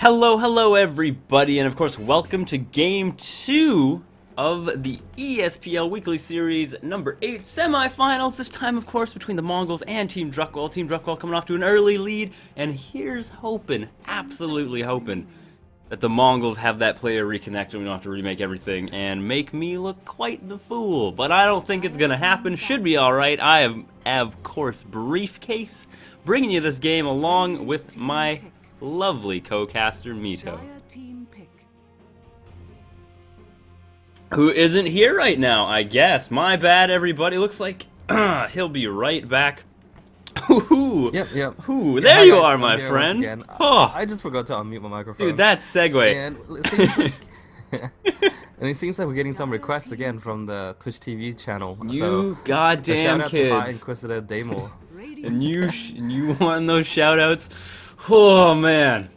Hello everybody, and of course welcome to Game 2 of the ESPL Weekly Series number 8 semi-finals. This time, of course, between the Mongolz and Team Druckwelle. Team Druckwelle coming off to an early lead, and here's hoping, absolutely hoping, that the Mongolz have that player reconnect and we don't have to remake everything and make me look quite the fool. But I don't think it's gonna happen. Should be alright. I have, of course, Briefcase, bringing you this game along with my lovely co-caster Mito, who isn't here right now, I guess. My bad, everybody. Looks like he'll be right back. Ooh, Yep. Ooh, Yeah, there hi you guys, are, I'm my here friend. once again. Oh, I just forgot to unmute my microphone. dude, that segue. And it seems like, and it seems like we're getting some requests again from the Twitch TV channel. You so, goddamn shout out to High kids. Inquisitor Damo. And you want those shoutouts? Oh man.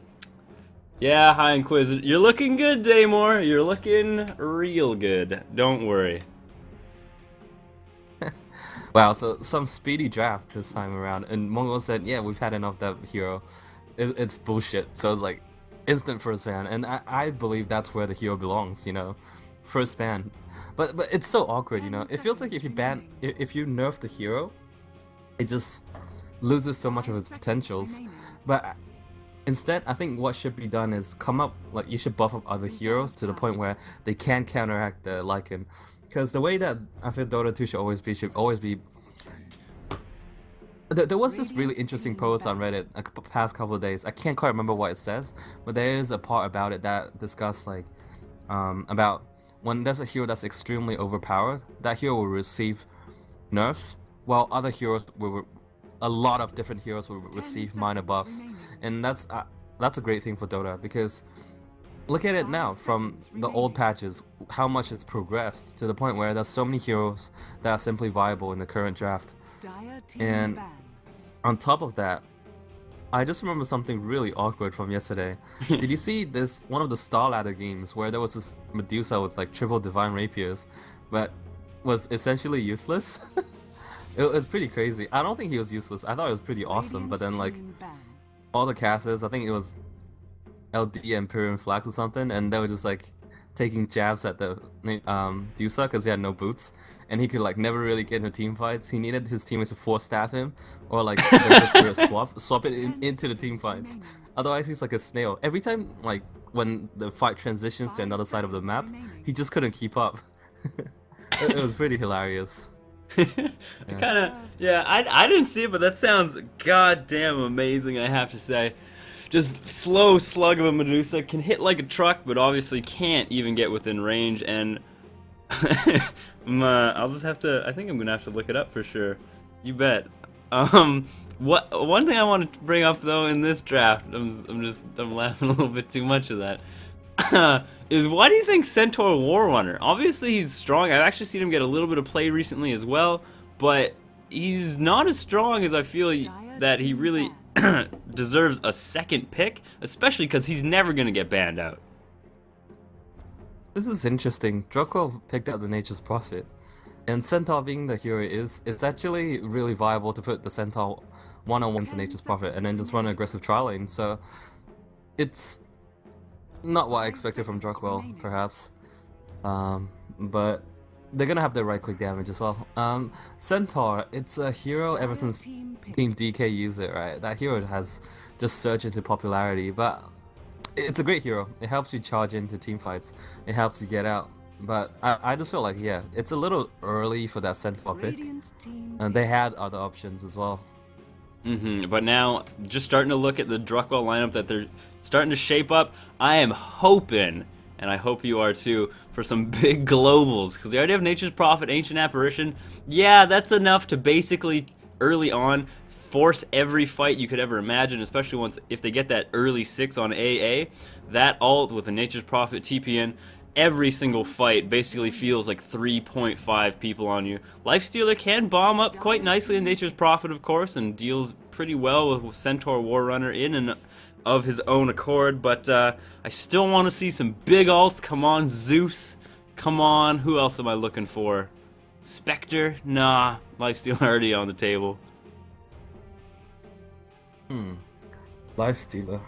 Yeah, High Inquisitor. You're looking good, Daymore. You're looking real good. Don't worry. Wow, so some speedy draft this time around, and Mongol said, "Yeah, we've had enough that hero. It's bullshit." So it's like instant first ban, and I believe that's where the hero belongs. You know, first ban. But it's so awkward. You know, it feels like if you nerf the hero, it just loses so much of its potentials. But instead, I think what should be done is you should buff up other heroes to the point where they can counteract the Lycan. Because the way that I feel Dota 2 should always be. There was this really interesting post on Reddit past couple of days. I can't quite remember what it says, but there is a part about it that discussed about when there's a hero that's extremely overpowered, that hero will receive nerfs, while other heroes a lot of different heroes will receive minor buffs, and that's a great thing for Dota because. Look at it now, from the old patches, how much it's progressed to the point where there's so many heroes that are simply viable in the current draft. And on top of that, I just remember something really awkward from yesterday. Did you see one of the Star Ladder games where there was this Medusa with like triple Divine Rapiers, but was essentially useless? It was pretty crazy. I don't think he was useless, I thought it was pretty awesome, but then like, all the casters, I think it was LD Imperium Flags or something, and they were just like taking jabs at the Dusa because he had no boots, and he could like never really get into team fights. He needed his teammates to force staff him, or like just swap it into the team fights. Otherwise, he's like a snail. Every time like when the fight transitions to another side of the map, he just couldn't keep up. It was pretty hilarious. Yeah. I didn't see it, but that sounds goddamn amazing, I have to say. Just slow slug of a Medusa, can hit like a truck, but obviously can't even get within range, and I'll just have to, I think I'm gonna have to look it up for sure. You bet. One thing I want to bring up though in this draft, I'm laughing a little bit too much of that, is why do you think Centaur Warrunner? Obviously he's strong, I've actually seen him get a little bit of play recently as well, but he's not as strong as I feel that he really deserves a second pick, especially because he's never going to get banned out. This is interesting. Druckwelle picked out the Nature's Prophet, and Centaur being the hero it's actually really viable to put the Centaur one-on-one to Nature's Prophet and then just run an aggressive trial lane, so it's not what I expected from Druckwelle, perhaps. But they're gonna have their right-click damage as well. Centaur, it's a hero ever since Team DK used it, right? That hero has just surged into popularity, but it's a great hero. It helps you charge into team fights. It helps you get out. But I just feel like, yeah, it's a little early for that Centaur pick. And they had other options as well. But now, just starting to look at the Druckwelle lineup that they're starting to shape up, I am hoping, and I hope you are too, for some big globals, because they already have Nature's Prophet, Ancient Apparition. Yeah, that's enough to basically, early on, force every fight you could ever imagine, especially if they get that early 6 on AA. That ult with a Nature's Prophet TPN, every single fight basically feels like 3.5 people on you. Lifestealer can bomb up quite nicely in Nature's Prophet, of course, and deals pretty well with Centaur Warrunner in and of his own accord, but I still want to see some big ults. Come on, Zeus. Come on. Who else am I looking for? Spectre? Nah. Lifesteal already on the table. Lifestealer.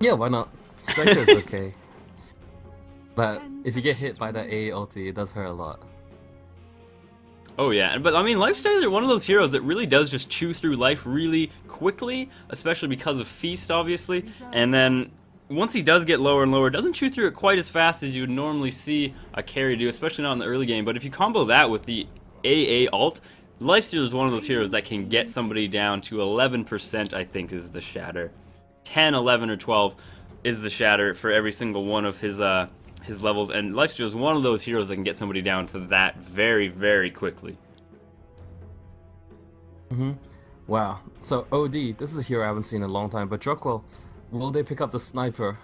Yeah, why not? Spectre is okay. But if you get hit by that A ulti, it does hurt a lot. Oh yeah, but I mean, Lifestealer are one of those heroes that really does just chew through life really quickly, especially because of Feast, obviously. And then once he does get lower and lower, doesn't chew through it quite as fast as you would normally see a carry do, especially not in the early game. But if you combo that with the AA ult, Lifestealer is one of those heroes that can get somebody down to 11%, I think, is the shatter. 10, 11, or 12 is the shatter for every single one of his levels, and Lifesteal is one of those heroes that can get somebody down to that very, very quickly. Wow. So OD, this is a hero I haven't seen in a long time, but Druckwelle, will they pick up the Sniper?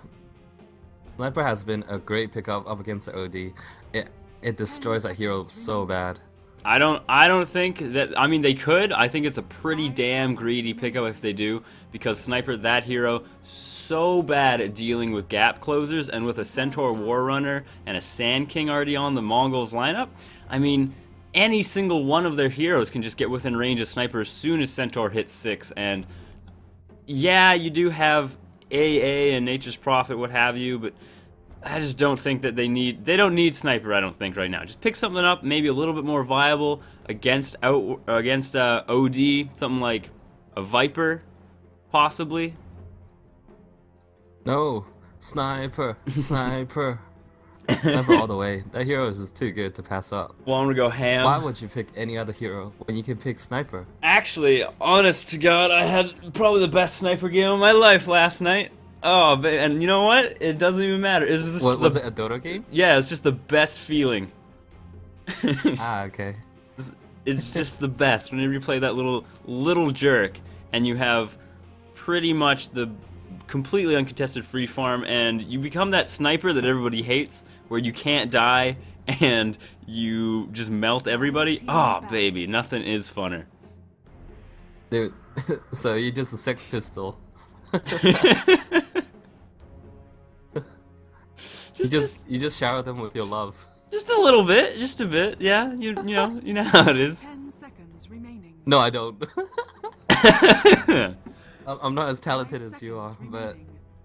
Sniper has been a great pickup up against the OD. It destroys that hero so bad. I don't think that, I mean, they could. I think it's a pretty damn greedy pickup if they do, because Sniper, that hero, so bad at dealing with gap closers, and with a Centaur War Runner and a Sand King already on the Mongolz lineup, I mean, any single one of their heroes can just get within range of Sniper as soon as Centaur hits 6, and yeah, you do have AA and Nature's Prophet, what have you, but I just don't think that they don't need Sniper, I don't think, right now. Just pick something up, maybe a little bit more viable against OD, something like a Viper, possibly. No, Sniper, Sniper. Sniper all the way. That hero is just too good to pass up. Well, I'm gonna go ham. Why would you pick any other hero when you can pick Sniper? Actually, honest to God, I had probably the best Sniper game of my life last night. Oh, and you know what? It doesn't even matter. It's just Was it a Dota game? Yeah, it's just the best feeling. Ah, okay. It's just the best whenever you play that little jerk, and you have pretty much the completely uncontested free farm, and you become that sniper that everybody hates, where you can't die and you just melt everybody. Oh, baby, nothing is funner. Dude, so you're just a Sex Pistol. You just shower them with your love. Just a little bit, just a bit, yeah. You know how it is. 10 seconds remaining. No, I don't. I'm not as talented as you are, but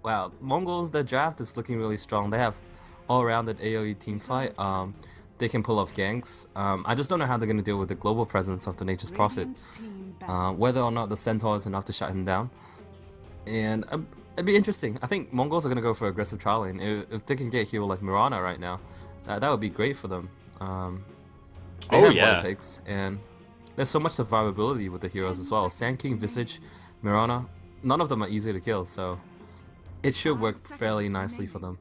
wow, Mongolz, the draft is looking really strong. They have all-rounded AoE team fight. They can pull off ganks. I just don't know how they're gonna deal with the global presence of the Nature's Prophet. Whether or not the Centaur is enough to shut him down. And it'd be interesting. I think Mongols are gonna go for aggressive trialing. If they can get a hero like Mirana right now, that would be great for them. They have what it takes, and there's so much survivability with the heroes as well. Sand King, Visage, Mirana, none of them are easy to kill, so it should work fairly nicely for them.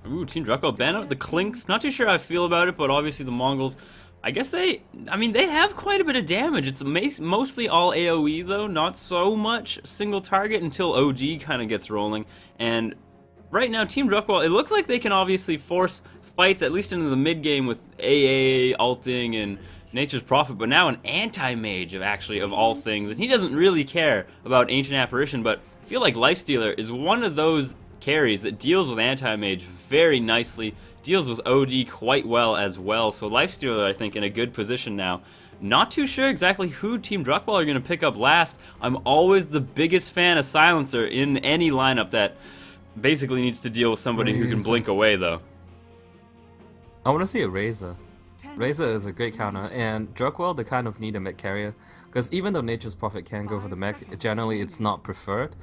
Ooh, Team Druckwelle ban out the Clinks. Not too sure how I feel about it, but obviously the Mongols, I guess they have quite a bit of damage. It's mostly all AoE though, not so much single target until OG kind of gets rolling. And right now, Team Druckwelle, it looks like they can obviously force fights, at least into the mid-game, with AA, ulting, and Nature's Prophet, but now an anti-mage of all things, and he doesn't really care about Ancient Apparition, but I feel like Lifestealer is one of those carries that deals with anti-mage very nicely, deals with OD quite well as well, so Lifestealer, I think, in a good position now. Not too sure exactly who Team Druckwelle are going to pick up last. I'm always the biggest fan of Silencer in any lineup that basically needs to deal with somebody who can blink away, though. I want to see a Razor. Razor is a great counter, and Druckwelle, they kind of need a mech carrier, because even though Nature's Prophet can go for the mech, generally it's not preferred.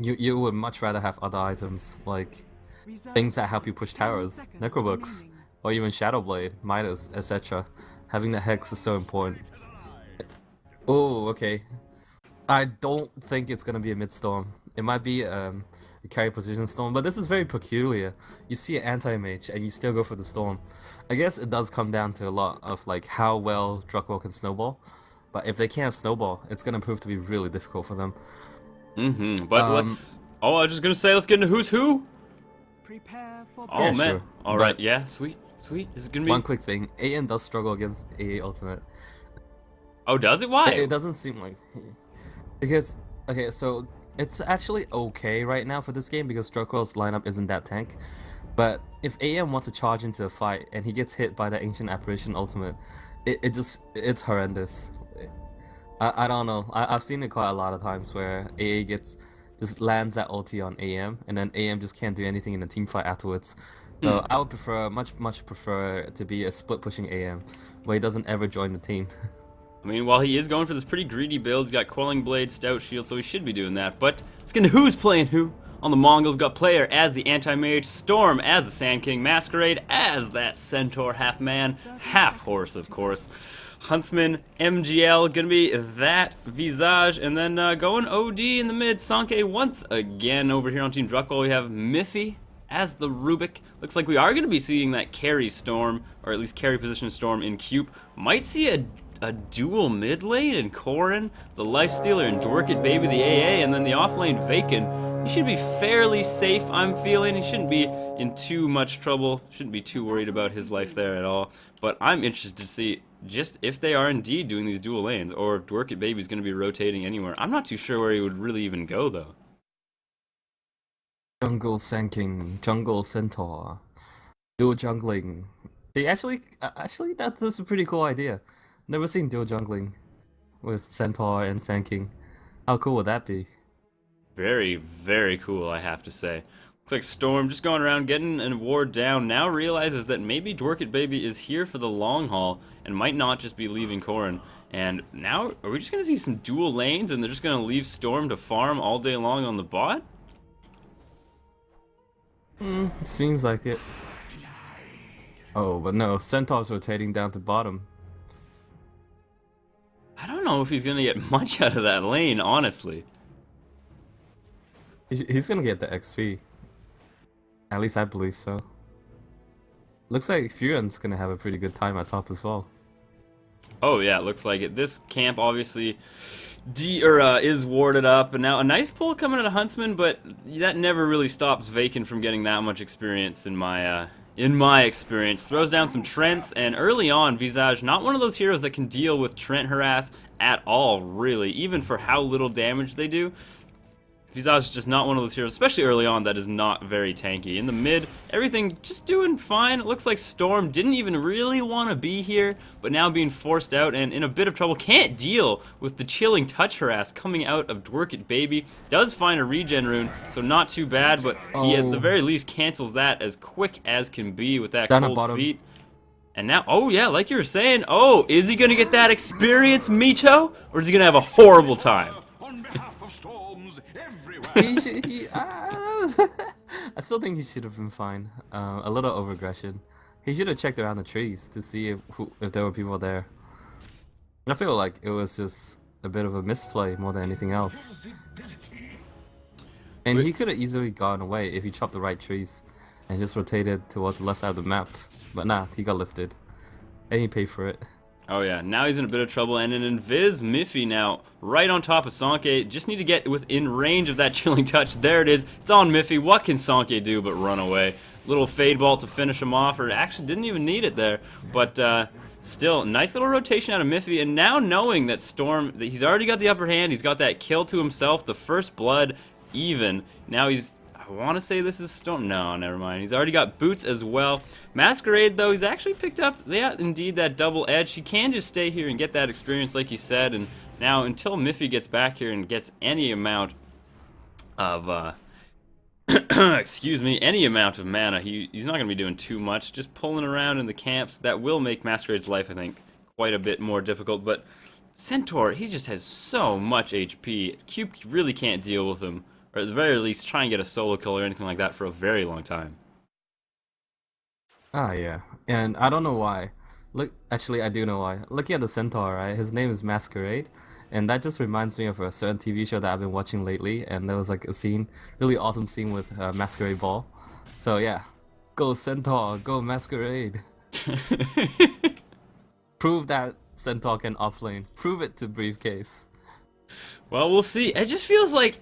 You would much rather have other items, like things that help you push towers, Necrobooks, or even Shadowblade, Midas, etc. Having the Hex is so important. Oh, okay. I don't think it's gonna be a mid-storm. It might be a carry position storm, but this is very peculiar. You see an anti-mage and you still go for the storm. I guess it does come down to a lot of like how well Druckwelle can snowball, but if they can't snowball, it's gonna prove to be really difficult for them. But let's... Oh, I was just gonna say, let's get into who's who. Prepare for Oh, Yeah, man. sure. Alright, But- yeah, sweet. Is it gonna be... One quick thing, AN does struggle against AA Ultimate. Oh, does it? Why? It doesn't seem like... Because, okay, so it's actually okay right now for this game because Druckwelle's lineup isn't that tank. But if AM wants to charge into a fight and he gets hit by the Ancient Apparition Ultimate, it's horrendous. I don't know. I've seen it quite a lot of times where AA gets just lands that ulti on AM, and then AM just can't do anything in the team fight afterwards. So I would prefer, much prefer to be a split pushing AM, where he doesn't ever join the team. I mean, while he is going for this pretty greedy build, he's got Quelling Blade, Stout Shield, so he should be doing that. But let's get into who's playing who. On the Mongolz, got Player as the Anti-Mage, Storm as the Sand King, Masquerade as that Centaur, half man, half horse, of course. Huntsman, MGL, gonna be that Visage, and then going OD in the mid, Sanke once again. Over here on Team Druckwelle, we have Miffy as the Rubik. Looks like we are gonna be seeing that carry Storm, or at least carry position Storm in Cube. Might see a dual mid lane in Corrin, the Lifestealer, and Dworkit Baby, the AA, and then the off lane Vaken. He should be fairly safe, I'm feeling. He shouldn't be in too much trouble. Shouldn't be too worried about his life there at all. But I'm interested to see just if they are indeed doing these dual lanes, or if Dworkit Baby's going to be rotating anywhere. I'm not too sure where he would really even go, though. Jungle Sand King, Jungle Centaur, dual jungling. They actually, that's a pretty cool idea. Never seen dual jungling with Centaur and Sand King. How cool would that be? Very, very cool, I have to say. Looks like Storm just going around getting an ward down, now realizes that maybe Dworkit Baby is here for the long haul and might not just be leaving Corrin. And now, are we just going to see some dual lanes and they're just going to leave Storm to farm all day long on the bot? Seems like it. Oh, but no, Centaur's rotating down to bottom. I don't know if he's going to get much out of that lane, honestly. He's gonna get the XP. At least I believe so. Looks like Furon's gonna have a pretty good time at top as well. Oh yeah, it looks like it. This camp obviously is warded up, and now a nice pull coming out of Huntsman, but that never really stops Vaken from getting that much experience in my experience. Throws down some Trents, and early on, Visage, not one of those heroes that can deal with Trent harass at all, really, even for how little damage they do. Visage is just not one of those heroes, especially early on, that is not very tanky. In the mid, everything just doing fine. It looks like Storm didn't even really want to be here, but now being forced out and in a bit of trouble. Can't deal with the chilling touch harass coming out of Dworkit Baby. Does find a regen rune, so not too bad, but he at the very least cancels that as quick as can be with that cold feet. And now, oh yeah, like you were saying, oh, is he going to get that experience, Mito? Or is he going to have a horrible time? On behalf of storms everywhere. I still think he should have been fine. A little overaggression. He should have checked around the trees to see if there were people there. I feel like it was just a bit of a misplay more than anything else. And he could have easily gone away if he chopped the right trees and just rotated towards the left side of the map. But nah, he got lifted. And he paid for it. Oh yeah, now he's in a bit of trouble, and an Invis Miffy now right on top of Sanke. Just need to get within range of that chilling touch. There it is. It's on Miffy. What can Sanke do but run away? Little fade ball to finish him off, or actually didn't even need it there. But still, nice little rotation out of Miffy, and now knowing that Storm, that he's already got the upper hand, he's got that kill to himself, the first blood even. Now he's, I want to say this is Storm. No, never mind. He's already got boots as well. Masquerade, though, he's actually picked up, yeah, indeed, that double edge. He can just stay here and get that experience, like you said. And now, until Miffy gets back here and gets any amount of, excuse me, any amount of mana, he's not going to be doing too much. Just pulling around in the camps. That will make Masquerade's life, I think, quite a bit more difficult. But Centaur, he just has so much HP. Cube really can't deal with him. Or at the very least, try and get a solo kill or anything like that for a very long time. Ah, yeah. And I don't know why. Look, actually, I do know why. Looking at the Centaur, right? His name is Masquerade. And that just reminds me of a certain TV show that I've been watching lately. And there was like a scene, really awesome scene with Masquerade Ball. So yeah, go Centaur, go Masquerade. Prove that Centaur can offlane. Prove it to Briefcase. Well, we'll see. It just feels like,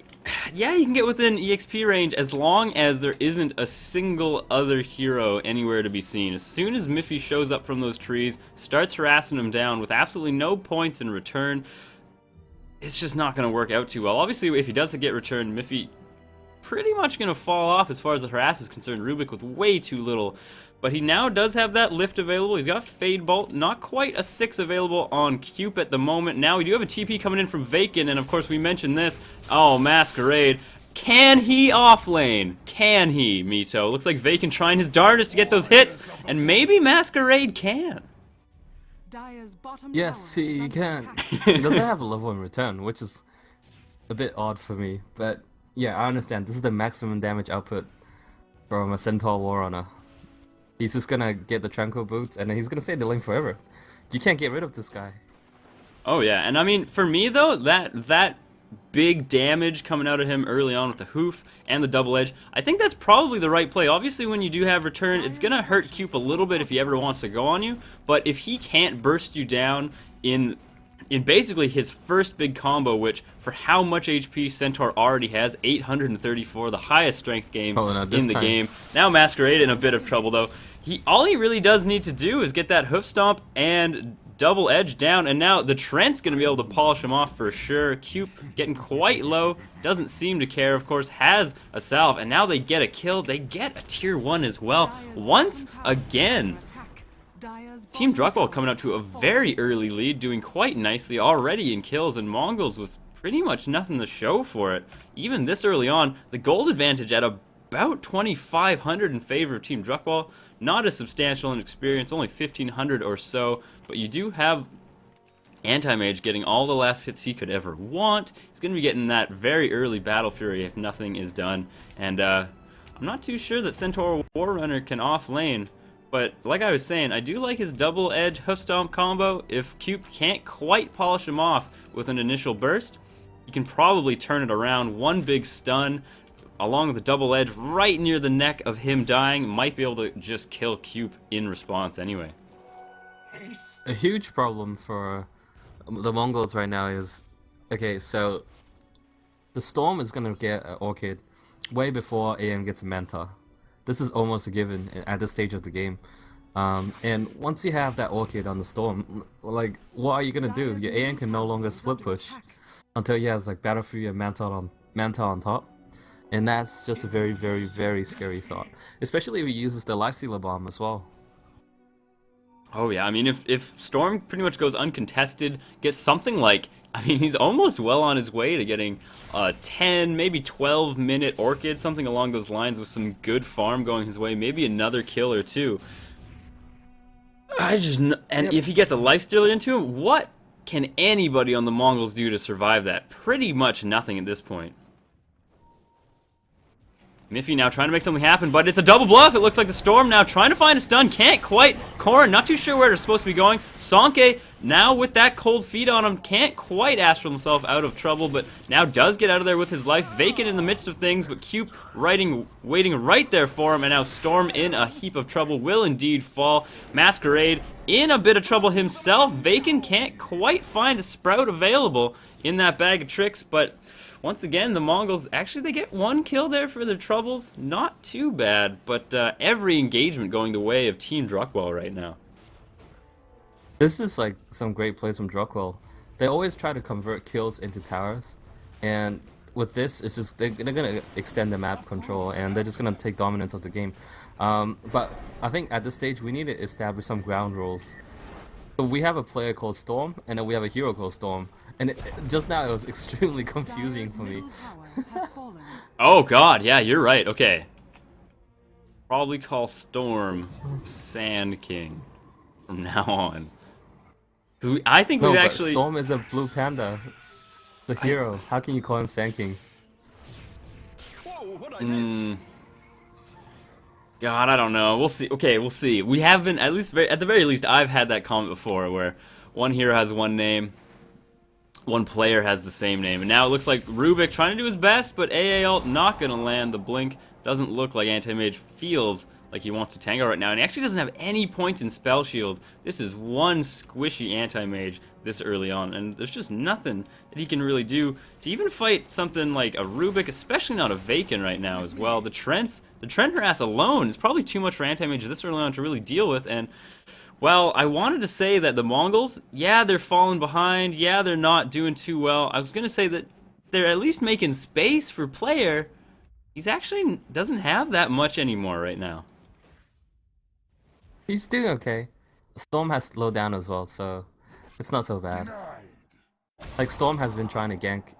yeah, you can get within EXP range as long as there isn't a single other hero anywhere to be seen. As soon as Miffy shows up from those trees, starts harassing him down with absolutely no points in return, it's just not going to work out too well. Obviously, if he does get returned, Miffy pretty much going to fall off as far as the harass is concerned. Rubik with way too little. But he now does have that lift available. He's got Fade Bolt. Not quite a 6 available on Cube at the moment. Now we do have a TP coming in from Vaken, and of course we mentioned this. Oh, Masquerade. Can he offlane? Can he, Mito? Looks like Vacant trying his darndest to get those hits, and maybe Masquerade can. Dire's bottom Yes, tower is he under can. attack. He doesn't have a level in return, which is a bit odd for me. But yeah, I understand. This is the maximum damage output from a Centaur Warrunner. He's just gonna get the Tranquil Boots, and then he's gonna stay in the lane forever. You can't get rid of this guy. Oh yeah, and I mean, for me though, that big damage coming out of him early on with the hoof and the double edge, I think that's probably the right play. Obviously, when you do have return, it's gonna hurt Cube a little bit if he ever wants to go on you, but if he can't burst you down in basically his first big combo, which for how much HP Centaur already has, 834, the highest strength game in the game. Now Masquerade in a bit of trouble though. All he really does need to do is get that hoof stomp and double edge down, and now the Trent's going to be able to polish him off for sure. Cube getting quite low, doesn't seem to care, of course, has a salve, and now they get a kill. They get a tier 1 as well. Once again, Team Druckwelle coming up to a very early lead, doing quite nicely already in kills, and Mongolz with pretty much nothing to show for it. Even this early on, the gold advantage at about 2,500 in favor of Team Druckwelle. Not as substantial in experience, only 1,500 or so, but you do have Anti-Mage getting all the last hits he could ever want. He's going to be getting that very early Battle Fury if nothing is done, and I'm not too sure that Centaur Warrunner can off lane, but like I was saying, I do like his double edge hoof stomp combo. If Cube can't quite polish him off with an initial burst, he can probably turn it around. One big stun along with the double edge right near the neck of him dying might be able to just kill Cube in response anyway. A huge problem for the Mongolz right now is, okay, so the Storm is gonna get an Orchid way before AM gets a Manta. This is almost a given at this stage of the game. And once you have that Orchid on the Storm, like, what are you gonna do? Your AM can no longer split push until he has like Battle Fury and Manta on top. And that's just a very, very, very scary thought. Especially if he uses the Lifestealer Bomb as well. Oh yeah, I mean, if Storm pretty much goes uncontested, gets something like, I mean, he's almost well on his way to getting a 10, maybe 12 minute Orchid, something along those lines with some good farm going his way, maybe another kill or two. If he gets a Lifestealer into him, what can anybody on the Mongolz do to survive that? Pretty much nothing at this point. Miffy now trying to make something happen, but it's a double bluff. It looks like the Storm now trying to find a stun. Can't quite. Korra not too sure where they're supposed to be going. Sonke now with that cold feet on him. Can't quite astral himself out of trouble, but now does get out of there with his life. Vacant in the midst of things, but Cube waiting right there for him. And now Storm in a heap of trouble will indeed fall. Masquerade in a bit of trouble himself. Vacant can't quite find a Sprout available in that bag of tricks, but once again, the Mongolz, actually they get one kill there for their troubles. Not too bad, but every engagement going the way of Team Druckwelle right now. This is like some great plays from Druckwelle. They always try to convert kills into towers, and with this, it's just they're gonna extend the map control, and they're just gonna take dominance of the game. But I think at this stage, we need to establish some ground rules. So we have a player called Storm, and then we have a hero called Storm. And just now it was extremely confusing for me. Oh god, yeah, you're right. Okay. Probably call Storm Sand King from now on. Because I think we've actually... Storm is a blue panda. The hero. How can you call him Sand King? Whoa, what'd I miss? God, I don't know. We'll see. Okay, we'll see. We have been, at the very least, I've had that comment before where one hero has one name, one player has the same name, and now it looks like Rubik trying to do his best, but AA ult not gonna land. The blink doesn't look like Anti-Mage feels like he wants to tango right now, and he actually doesn't have any points in Spell Shield. This is one squishy Anti-Mage this early on, and there's just nothing that he can really do to even fight something like a Rubik, especially not a Vacant right now as well. The Trent harass alone is probably too much for Anti-Mage this early on to really deal with, and well, I wanted to say that the Mongolz, yeah, they're falling behind, yeah, they're not doing too well. I was going to say that they're at least making space for player. He's actually doesn't have that much anymore right now. He's doing okay. Storm has slowed down as well, so it's not so bad. Like, Storm has been trying to gank.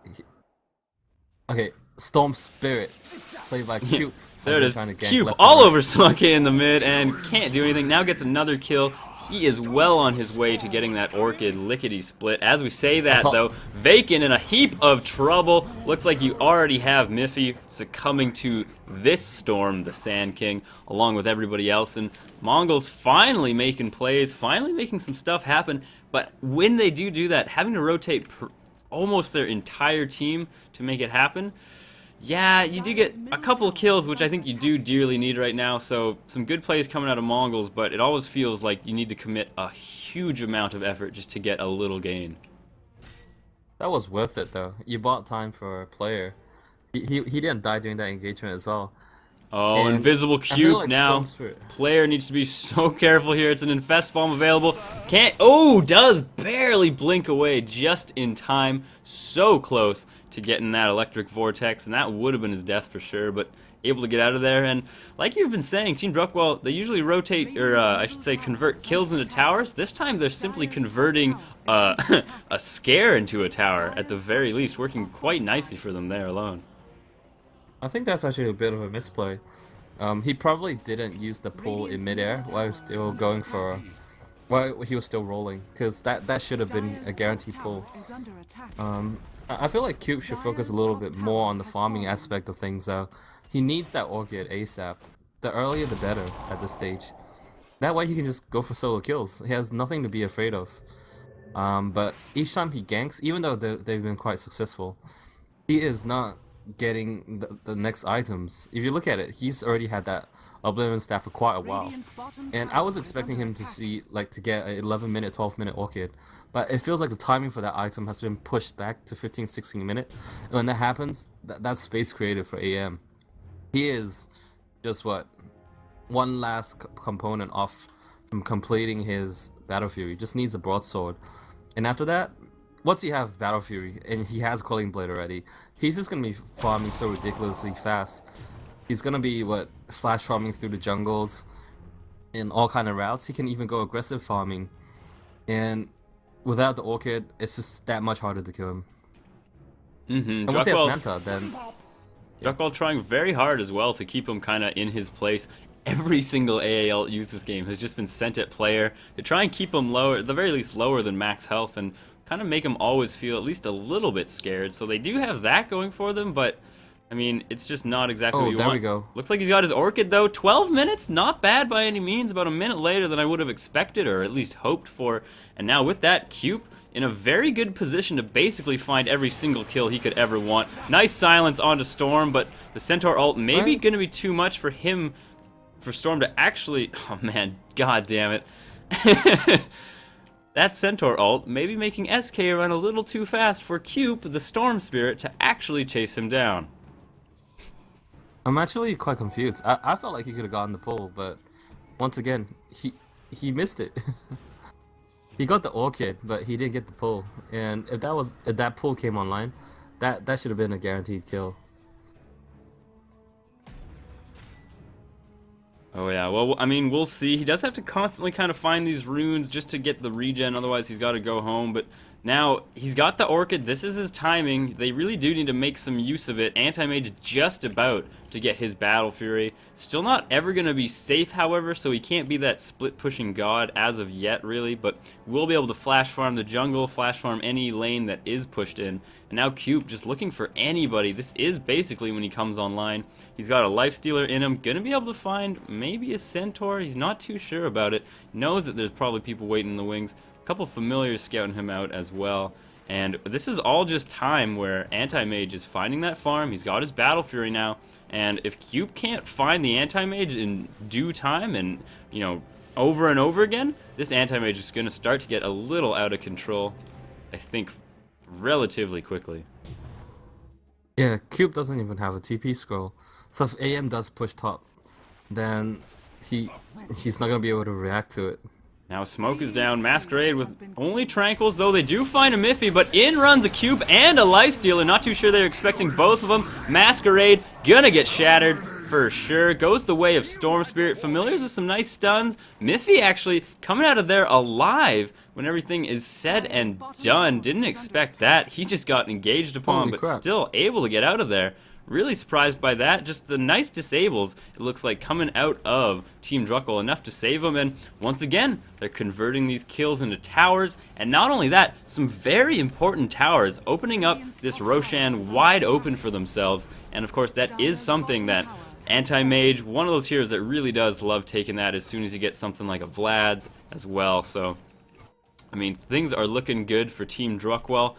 Okay, Storm Spirit, played by Cube. There it is. Trying to gank Cube left all and right. over Smoke in the mid and can't do anything. Now gets another kill. He is well on his way to getting that Orchid lickety split. As we say that though, Vacant in a heap of trouble. Looks like you already have Miffy succumbing to this Storm, the Sand King, along with everybody else. And Mongolz finally making plays, finally making some stuff happen. But when they do that, having to rotate almost their entire team to make it happen, yeah, you do get a couple of kills, which I think you do dearly need right now. So some good plays coming out of Mongolz, but it always feels like you need to commit a huge amount of effort just to get a little gain. That was worth it though. You bought time for a player. He didn't die during that engagement as well. Oh, And invisible I feel cube like now. Storm Spirit- Player needs to be so careful here. It's an infest bomb available. Can't. Oh, does barely blink away just in time. So close to getting that electric vortex, and that would have been his death for sure. But able to get out of there. And like you've been saying, Team Druckwelle, they usually rotate, or I should say, convert kills into towers. This time they're simply converting a scare into a tower at the very least, working quite nicely for them there alone. I think that's actually a bit of a misplay. He probably didn't use the pull in midair while he was still going for, while he was still rolling, because that should have been a guaranteed pull. I feel like Cube should focus a little bit more on the farming aspect of things though. He needs that Orchid ASAP. The earlier the better at this stage. That way he can just go for solo kills. He has nothing to be afraid of. But each time he ganks, even though they've been quite successful, he is not getting the next items. If you look at it, he's already had that Oblivion Staff for quite a while. And I was expecting him to see, like, to get an 11-minute, 12-minute Orchid. But it feels like the timing for that item has been pushed back to 15, 16 minutes. And when that happens, that's space created for AM. He is just, what, one last component off from completing his Battle Fury. Just needs a broadsword. And after that, once you have Battle Fury, and he has Quelling Blade already, he's just gonna be farming so ridiculously fast. He's gonna be, what, flash farming through the jungles in all kind of routes. He can even go aggressive farming. And without the Orchid, it's just that much harder to kill him. And once he has Manta, then... Druckwelle trying very hard as well to keep him kind of in his place. Every single AAL used this game has just been sent at player to try and keep him lower, at the very least lower than max health, and kind of make him always feel at least a little bit scared. So they do have that going for them, but I mean, it's just not exactly what you there want. we go. Looks like he's got his Orchid though. 12 minutes, not bad by any means. About a minute later than I would have expected or at least hoped for. And now with that, Cube in a very good position to basically find every single kill he could ever want. Nice silence onto Storm, but the Centaur ult maybe going to be too much for him, for Storm to actually... Oh man, god damn it. That Centaur ult maybe making SK run a little too fast for Cube, the Storm Spirit, to actually chase him down. I'm actually quite confused. I felt like he could have gotten the pull, but once again, he missed it. He got the Orchid, but he didn't get the pull. And if that pull came online, that should have been a guaranteed kill. Oh yeah, well, I mean, we'll see. He does have to constantly kind of find these runes just to get the regen, otherwise he's got to go home. But now, he's got the Orchid, this is his timing. They really do need to make some use of it. Anti-Mage just about to get his Battle Fury. Still not ever going to be safe, however, so he can't be that split-pushing god as of yet, really. But we'll be able to flash farm the jungle, flash farm any lane that is pushed in. And now Cube just looking for anybody. This is basically when he comes online. He's got a Lifestealer in him. Gonna be able to find maybe a Centaur. He's not too sure about it. Knows that there's probably people waiting in the wings. A couple familiars scouting him out as well. And this is all just time where Anti-Mage is finding that farm. He's got his Battle Fury now. And if Cube can't find the Anti-Mage in due time and, you know, over and over again, this Anti-Mage is going to start to get a little out of control, I think, relatively quickly. Yeah, Cube doesn't even have a TP scroll. So if AM does push top, then he's not going to be able to react to it. Now Smoke is down, Masquerade with only Tranquils, though they do find a Miffy, but in runs a Cube and a Lifestealer. Not too sure they're expecting both of them. Masquerade gonna get shattered for sure. Goes the way of Storm Spirit. Familiars with some nice stuns. Miffy actually coming out of there alive when everything is said and done. Didn't expect that. He just got engaged upon, Holy but crap. still able to get out of there really surprised by that. Just the nice disables, it looks like, coming out of Team Druckwelle, enough to save them. And once again, they're converting these kills into towers. And not only that, some very important towers, opening up this Roshan wide open for themselves. And of course, that is something that Anti-Mage, one of those heroes that really does love taking that as soon as you get something like a Vlad's as well. So, I mean, things are looking good for Team Druckwelle.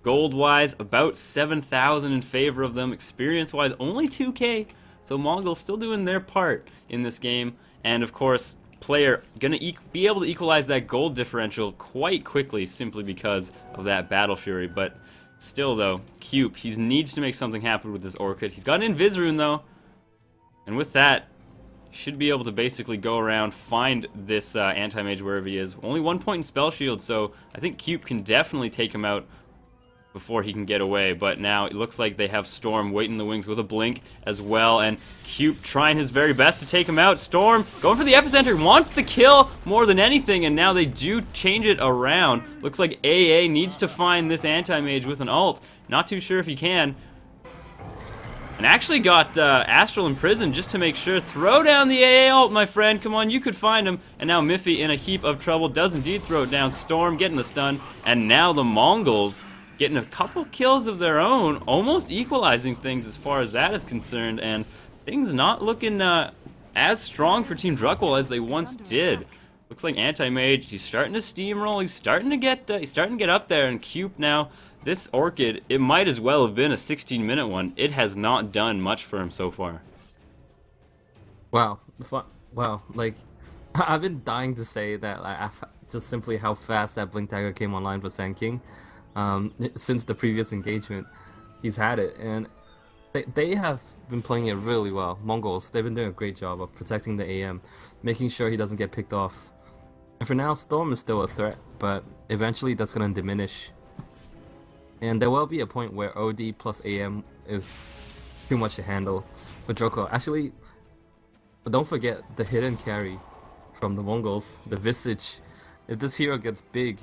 Gold-wise, about 7,000 in favor of them. Experience-wise, only 2k. So Mongolz still doing their part in this game. And of course, player gonna be able to equalize that gold differential quite quickly simply because of that Battle Fury. But still though, Cube, he needs to make something happen with this Orchid. He's got an Invis Rune though. And with that, should be able to basically go around, find this Anti-Mage wherever he is. Only 1 point in Spell Shield, so I think Cube can definitely take him out before he can get away. But now it looks like they have Storm waiting in the wings with a blink as well, and Cube trying his very best to take him out. Storm going for the epicenter, wants the kill more than anything, and now they do change it around. Looks like AA needs to find this Anti-Mage with an ult. Not too sure if he can. And actually got Astral imprisoned just to make sure. Throw down the AA ult, my friend. Come on, you could find him. And now Miffy in a heap of trouble. Does indeed throw it down. Storm getting the stun. And now the Mongolz getting a couple kills of their own. Almost equalizing things as far as that is concerned. And things not looking as strong for Team Druckwelle as they once did. Looks like Anti-Mage, he's starting to steamroll. He's starting to get up there. And Cube now, this Orchid, it might as well have been a 16-minute one. It has not done much for him so far. Wow, wow, like, I've been dying to say that, like, just simply how fast that Blink Dagger came online for Sand King. Since the previous engagement, he's had it, and they have been playing it really well. Mongolz, they've been doing a great job of protecting the AM, making sure he doesn't get picked off. And for now, Storm is still a threat, but eventually that's going to diminish. And there will be a point where OD plus AM is too much to handle with Druckwelle. Actually, don't forget the hidden carry from the Mongolz, the Visage. If this hero gets big,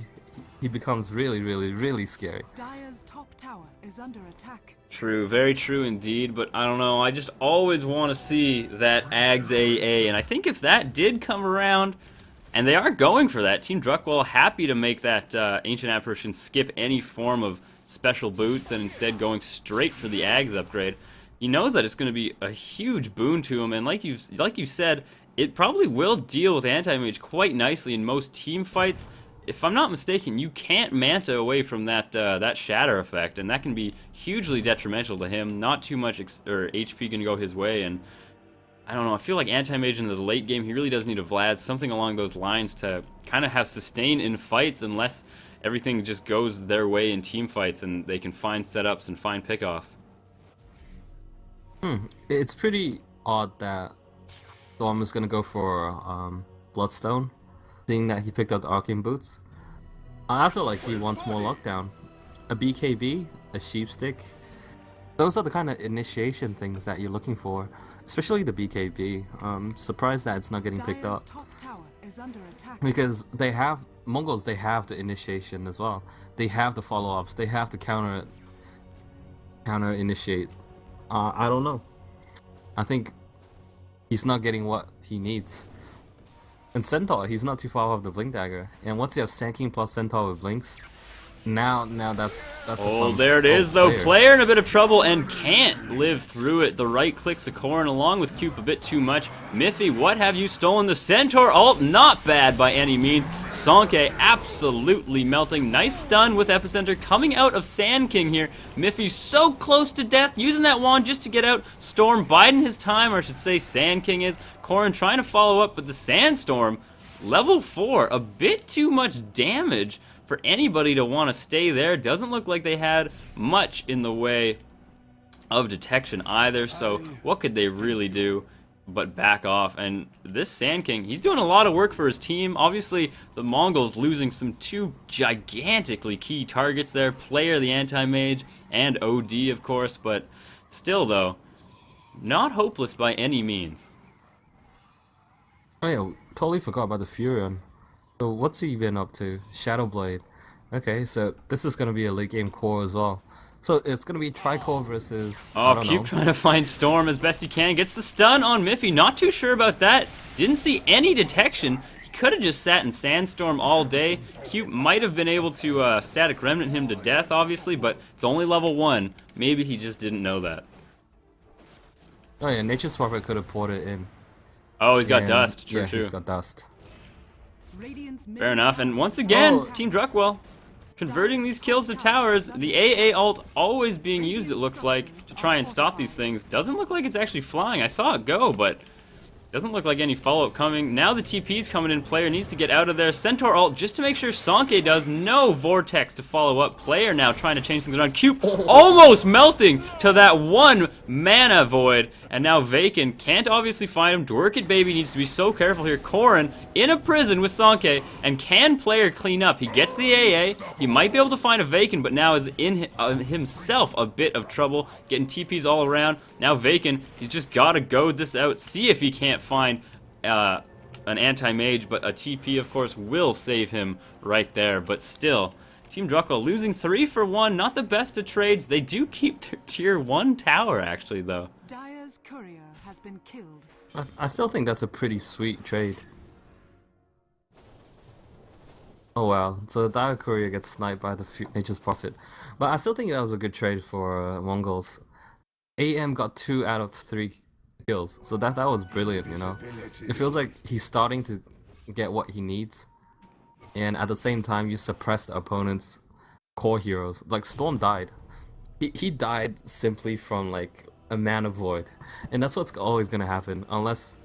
he becomes really, really, really scary. Dire's top tower is under attack. True, very true indeed, but I don't know, I just always want to see that Ags AA, and I think if that did come around, and they are going for that, Team Druckwelle happy to make that Ancient Apparition skip any form of special boots and instead going straight for the Ags upgrade. He knows that it's going to be a huge boon to him, and like you said, it probably will deal with Anti-Mage quite nicely in most team fights. If I'm not mistaken, you can't Manta away from that Shatter effect, and that can be hugely detrimental to him. Not too much HP going to go his way, and I don't know, I feel like Anti-Mage in the late game, he really does need a Vlad, something along those lines to kind of have sustain in fights unless everything just goes their way in team fights and they can find setups and find pickoffs. It's pretty odd that Storm is gonna go for Bloodstone, seeing that he picked up the Arcane Boots. I feel like he wants more lockdown. A BKB, a Sheepstick, those are the kind of initiation things that you're looking for, especially the BKB. Surprised that it's not getting picked up. Top tower is under attack. Because they have Mongolz, they have the initiation as well. They have the follow-ups. They have the counter initiate. I don't know. I think he's not getting what he needs. And Centaur, he's not too far off the Blink Dagger. And once you have Sand King plus Centaur with Blinks, now that's a fun, there it is though. Player in a bit of trouble and can't live through it. The right clicks of Corrin along with Cube a bit too much. Miffy, what have you stolen? The Centaur ult, not bad by any means. Sonke absolutely melting. Nice stun with Epicenter coming out of Sand King here. Miffy so close to death, using that wand just to get out. Storm biding his time, or I should say Sand King is. Corrin trying to follow up, but the Sandstorm, level 4, a bit too much damage for anybody to want to stay there. Doesn't look like they had much in the way of detection either, so what could they really do but back off? And this Sand King, he's doing a lot of work for his team. Obviously, the Mongolz losing some two gigantically key targets there, Player, the Anti-Mage, and OD, of course, but still, though, not hopeless by any means. Oh yeah, totally forgot about the Furion. So what's he been up to? Shadowblade. Okay, so this is gonna be a late game core as well. So it's gonna be Tricore versus. I Oh, don't Cube know. trying to find Storm as best he can. Gets the stun on Miffy. Not too sure about that. Didn't see any detection. He could have just sat in Sandstorm all day. Cube might have been able to Static Remnant him to death, obviously, but it's only level 1. Maybe he just didn't know that. Oh yeah, Nature's Prophet could have poured it in. Oh, he's got And- dust. True, yeah, true. he's got dust. Radiant's Fair enough. And once again, Oh. Team Druckwelle converting these kills to towers. The AA ult always being used, it looks like, to try and stop these things. Doesn't look like it's actually flying. I saw it go, but doesn't look like any follow-up coming. Now the TP's coming in. Player needs to get out of there. Centaur ult just to make sure Sonke does. No Vortex to follow up. Player now trying to change things around. Cube almost melting to that 1 mana void. And now Vacant can't obviously find him. Dwerkit Baby needs to be so careful here. Corrin in a prison with Sonke. And can Player clean up? He gets the AA. He might be able to find a Vacant, but now is in himself a bit of trouble. Getting TPs all around. Now Vacant, he's just got to goad this out. See if he can't find an anti-mage, but a TP, of course, will save him right there. But still, Team Druckwelle losing 3 for 1. Not the best of trades. They do keep their tier 1 tower, actually, though. Dire's courier has been killed. I still think that's a pretty sweet trade. Oh wow, so the Dire Courier gets sniped by the Nature's Prophet. But I still think that was a good trade for Mongolz. AM got 2 out of 3 kills, so that was brilliant, you know. It feels like he's starting to get what he needs, and at the same time you suppress the opponent's core heroes. Like Storm died. He died simply from like a mana void, and that's what's always gonna happen unless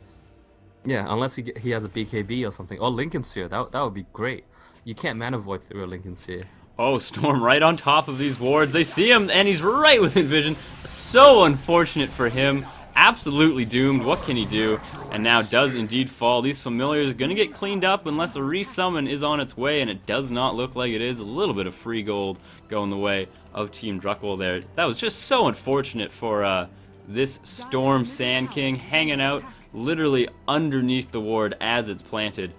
he has a BKB or something, or Lincoln Sphere. That would be great. You can't mana void through a Lincoln Sphere. Oh, Storm right on top of these wards. They see him, and he's right within vision. So unfortunate for him. Absolutely doomed. What can he do? And now does indeed fall. These familiars are going to get cleaned up unless a resummon is on its way, and it does not look like it is. A little bit of free gold going the way of Team Druckwelle there. That was just so unfortunate for this Storm Sand King hanging out literally underneath the ward as it's planted.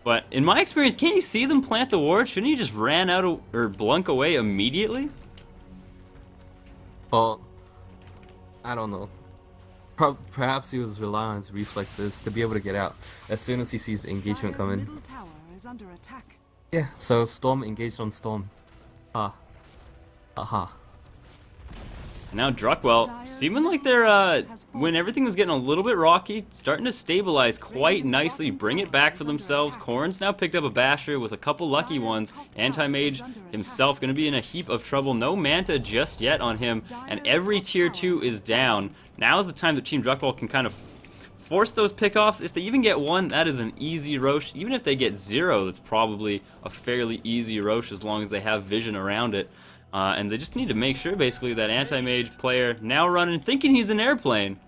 But in my experience, can't you see them plant the ward? Shouldn't you just ran out or blunk away immediately? Well, I don't know. Perhaps he was relying on his reflexes to be able to get out as soon as he sees the engagement Dire's coming. middle tower is under attack. Yeah, so Storm engaged on Storm. Aha. Now Druckwelle, seeming like they're, when everything was getting a little bit rocky, starting to stabilize quite nicely, bring it back for themselves. Corrin's now picked up a Basher with a couple lucky ones. Anti-Mage himself going to be in a heap of trouble. No Manta just yet on him, and every tier 2 is down. Now is the time that Team Druckwelle can kind of force those pickoffs. If they even get 1, that is an easy Roche. Even if they get 0, that's probably a fairly easy Roche as long as they have vision around it. And they just need to make sure, basically, that anti-mage player now running, thinking he's an airplane,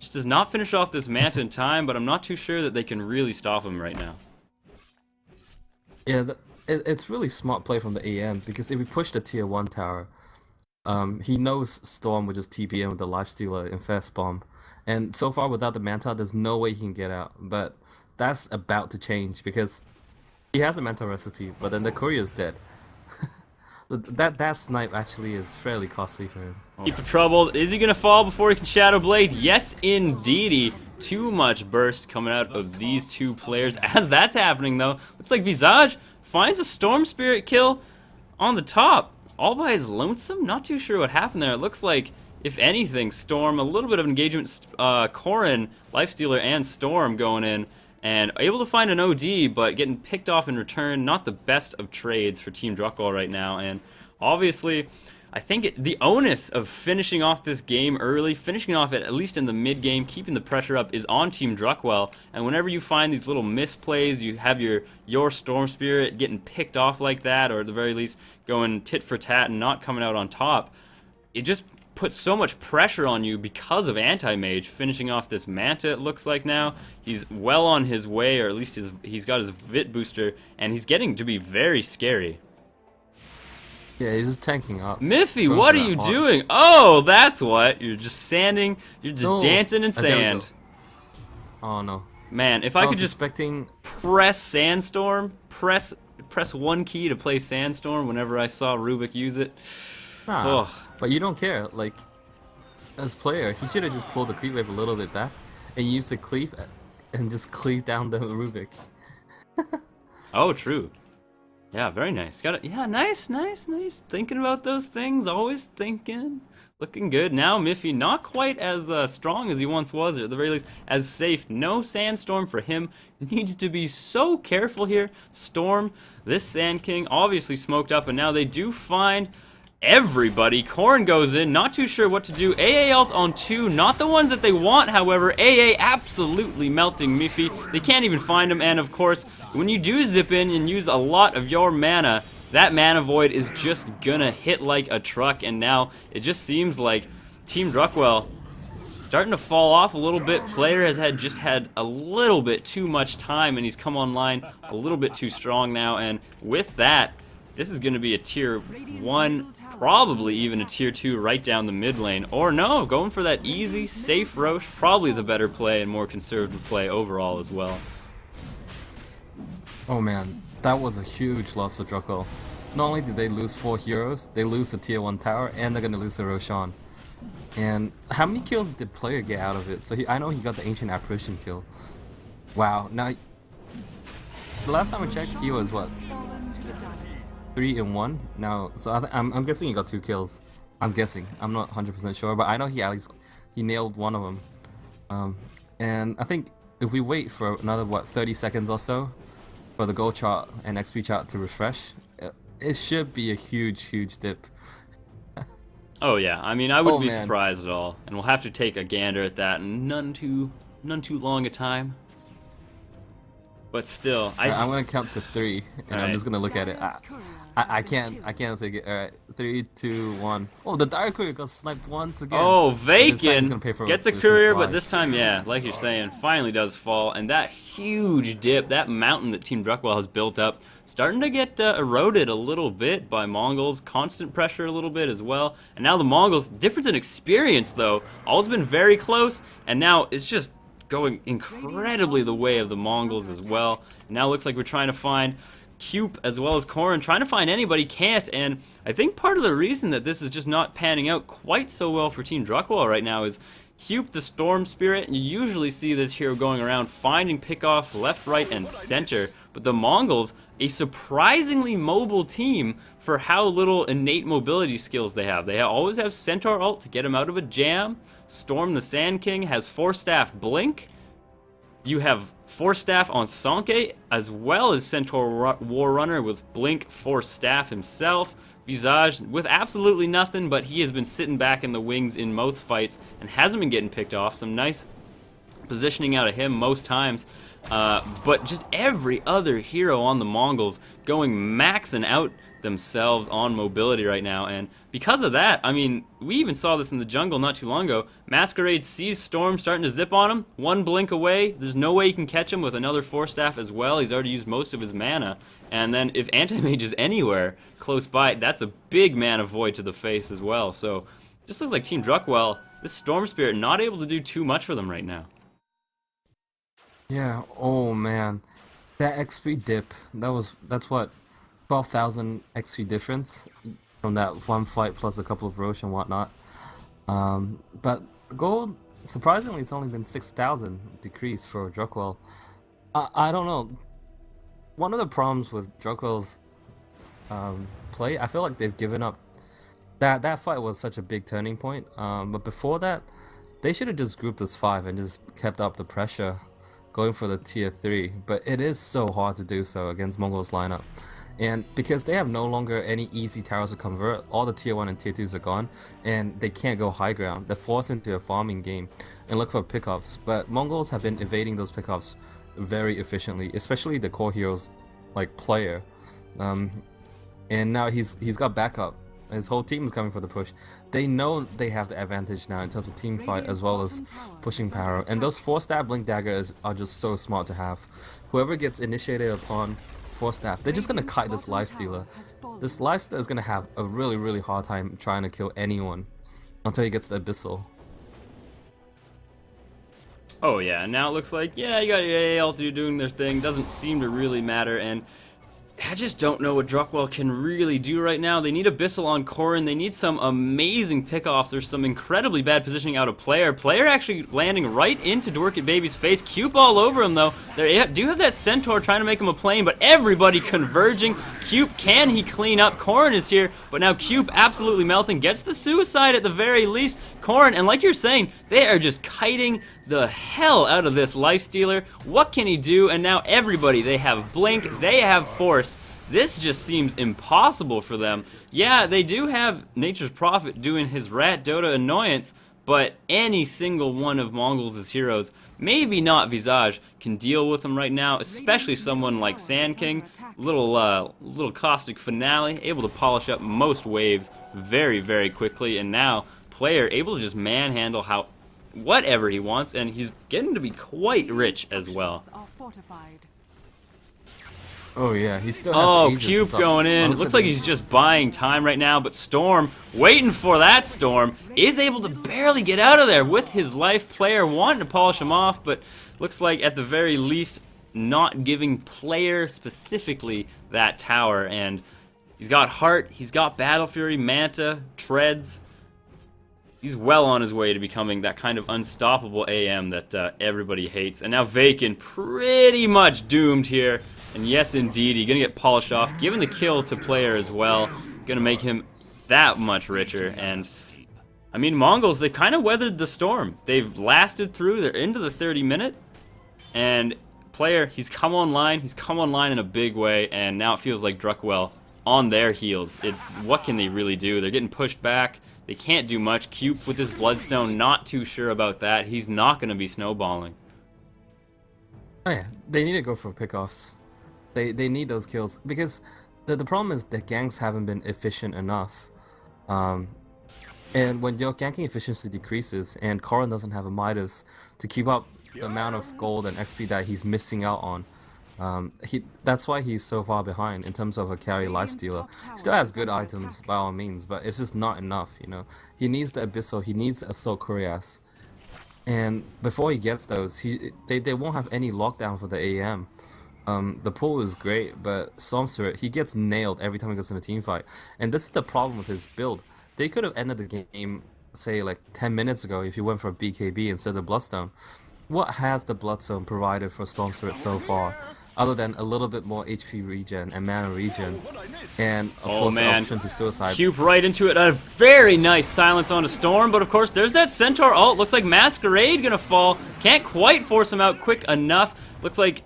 just does not finish off this Manta in time, but I'm not too sure that they can really stop him right now. Yeah, it's really smart play from the AM, because if we push the tier 1 tower, he knows Storm would just TP in with the Lifestealer and Fast Bomb. And so far, without the Manta, there's no way he can get out. But that's about to change, because he has a Manta recipe, but then the courier's dead. That snipe actually is fairly costly for him. Keep in trouble. Is he going to fall before he can Shadow Blade? Yes, indeedy. Too much burst coming out of these two players. As that's happening, though, looks like Visage finds a Storm Spirit kill on the top. All by his lonesome? Not too sure what happened there. It looks like, if anything, Storm, a little bit of engagement, Corrin, Lifestealer, and Storm going in. And able to find an OD, but getting picked off in return. Not the best of trades for Team Druckwelle right now. And obviously, I think the onus of finishing off this game early, finishing off it at least in the mid-game, keeping the pressure up, is on Team Druckwelle. And whenever you find these little misplays, you have your Storm Spirit getting picked off like that, or at the very least going tit for tat and not coming out on top, it just puts so much pressure on you because of Anti-Mage finishing off this Manta, it looks like now. He's well on his way, or at least he's got his Vit booster, and he's getting to be very scary. Yeah, he's just tanking up. Miffy, what are you doing? Oh, that's what. You're just sanding, you're just dancing in sand. Oh no. Man, if I could just expecting press Sandstorm, press one key to play Sandstorm whenever I saw Rubik use it. Nah, Ugh. but you don't care. Like, as player, he should have just pulled the creep wave a little bit back and used the cleave and just cleave down the Rubik. Oh, true. Yeah, very nice. Got it. Yeah, nice. Thinking about those things, always thinking. Looking good. Now Miffy not quite as strong as he once was, or at the very least as safe. No Sandstorm for him. Needs to be so careful here. Storm, this Sand King, obviously smoked up, and now they do find everybody. Korn goes in, not too sure what to do. AA ult on 2, not the ones that they want, however. AA absolutely melting Miffy. They can't even find him, and of course, when you do zip in and use a lot of your mana, that mana void is just gonna hit like a truck, and now it just seems like Team Druckwelle starting to fall off a little bit. Player has just had a little bit too much time, and he's come online a little bit too strong now, and with that, this is going to be a tier 1, probably even a tier 2 right down the mid lane. Or no, going for that easy, safe Roche, probably the better play and more conservative play overall as well. Oh man, that was a huge loss for Druckwelle. Not only did they lose 4 heroes, they lose the tier 1 tower, and they're going to lose the Roshan. And how many kills did player get out of it? So I know he got the Ancient Apparition kill. Wow, now, the last time I checked, he was what? 3 and 1 now, so I'm guessing he got 2 kills. I'm guessing. I'm not 100% sure, but I know he at least nailed one of them. And I think if we wait for another 30 seconds or so for the gold chart and XP chart to refresh, it should be a huge dip. Oh yeah, I mean I wouldn't be man. surprised at all, and we'll have to take a gander at that in none too long a time. But still, I'm gonna count to 3, and I'm Alright. just gonna look at it. I can't take it. All right, 3, 2, 1. Oh, the Dire Courier got sniped once again. Oh, This time he's gonna Vacan pay for gets a with his courier, but life. this time, yeah, like you're saying, finally does fall. And that huge dip, that mountain that Team Druckwelle has built up, starting to get eroded a little bit by Mongolz. Constant pressure a little bit as well. And now the Mongolz, difference in experience though, all's been very close, and now it's just going incredibly the way of the Mongolz as well. And now it looks like we're trying to find Cube as well as Corrin, trying to find anybody, can't, and I think part of the reason that this is just not panning out quite so well for Team Druckwelle right now is Cube, the Storm Spirit, and you usually see this hero going around finding pickoffs left, right, and center, but the Mongolz, a surprisingly mobile team for how little innate mobility skills they have. They always have Centaur ult to get him out of a jam. Storm the Sand King has 4-staff Blink. You have 4-staff on Sanke, as well as Centaur War Runner with Blink 4-staff himself. Visage with absolutely nothing, but he has been sitting back in the wings in most fights and hasn't been getting picked off. Some nice positioning out of him most times. But just every other hero on the Mongolz going maxing out themselves on mobility right now, and because of that, I mean, we even saw this in the jungle not too long ago. Masquerade sees Storm starting to zip on him, 1 blink away, there's no way he can catch him with another 4-staff as well. He's already used most of his mana, and then if Anti-Mage is anywhere close by, that's a big mana void to the face as well. So just looks like Team Druckwelle, this Storm Spirit not able to do too much for them right now. Yeah. Oh man, that XP dip. That's what 12,000 XP difference from that one fight plus a couple of Roche and whatnot. But the gold, surprisingly, it's only been 6,000 decrease for Druckwelle. I don't know. One of the problems with Druckwelle's play, I feel like they've given up. That fight was such a big turning point. But before that, they should have just grouped as 5 and just kept up the pressure, going for the tier 3. But it is so hard to do so against Mongol's lineup. And because they have no longer any easy towers to convert, all the tier 1 and tier 2s are gone, and they can't go high ground. They're forced into a farming game and look for pickoffs. But Mongolz have been evading those pickoffs very efficiently, especially the core heroes like player. And now he's got backup. His whole team is coming for the push. They know they have the advantage now in terms of team fight as well as pushing power. And those 4-staff Blink Daggers are just so smart to have. Whoever gets initiated upon 4-staff, they're just gonna kite this Lifestealer. This Lifestealer is gonna have a really hard time trying to kill anyone until he gets the Abyssal. Oh yeah, and now it looks like, yeah, you got your AL doing their thing, doesn't seem to really matter, and I just don't know what Druckwelle can really do right now. They need Abyssal on Corrin. They need some amazing pickoffs. There's some incredibly bad positioning out of Player. Player actually landing right into Dorkit Baby's face. Cube all over him, though. They do have that Centaur trying to make him a plane, but everybody converging. Cube, can he clean up? Corrin is here, but now Cube absolutely melting. Gets the suicide at the very least. Corrin, and like you're saying, they are just kiting the hell out of this Lifestealer. What can he do? And now everybody, they have Blink, they have Force. This just seems impossible for them. Yeah, they do have Nature's Prophet doing his Rat Dota annoyance, but any single one of Mongolz' heroes, maybe not Visage, can deal with them right now, especially someone like Sand King. Little caustic finale, able to polish up most waves very, very quickly, and now Player able to just manhandle whatever he wants, and he's getting to be quite rich as well. Are fortified. Oh yeah, he still has Oh, Aegis Cube and stuff. going in. Honestly, Looks like he's just buying time right now, but Storm, waiting for that Storm, is able to barely get out of there with his life. Player wanting to polish him off, but looks like at the very least not giving Player specifically that tower. And he's got Heart, he's got Battle Fury, Manta, Treads. He's well on his way to becoming that kind of unstoppable AM that everybody hates. And now Vacant pretty much doomed here. And yes, indeed, he's going to get polished off, giving the kill to Player as well. Going to make him that much richer. And, I mean, Mongolz, they kind of weathered the storm. They've lasted through. They're into the 30-minute. And Player, he's come online. He's come online in a big way. And now it feels like Druckwelle on their heels. What can they really do? They're getting pushed back. They can't do much. Cube with his Bloodstone, not too sure about that. He's not going to be snowballing. Oh yeah, they need to go for pickoffs. They need those kills because the problem is the ganks haven't been efficient enough. And when your ganking efficiency decreases and Corrin doesn't have a Midas to keep up the amount of gold and XP that he's missing out on, that's why he's so far behind in terms of a carry lifestealer. He still has good items by all means, but it's just not enough, you know. He needs the Abyssal, he needs Assault Cuirass. And before he gets those, they won't have any lockdown for the AM. The pull is great, but Storm Spirit, he gets nailed every time he goes in a team fight. And this is the problem with his build. They could have ended the game, say, like 10 minutes ago if you went for a BKB instead of Bloodstone. What has the Bloodstone provided for Storm Spirit so far? Other than a little bit more HP regen and mana regen, and of course the option to suicide. Cube right into it. A very nice silence on a Storm, but of course there's that Centaur ult. Looks like Masquerade gonna fall. Can't quite force him out quick enough. Looks like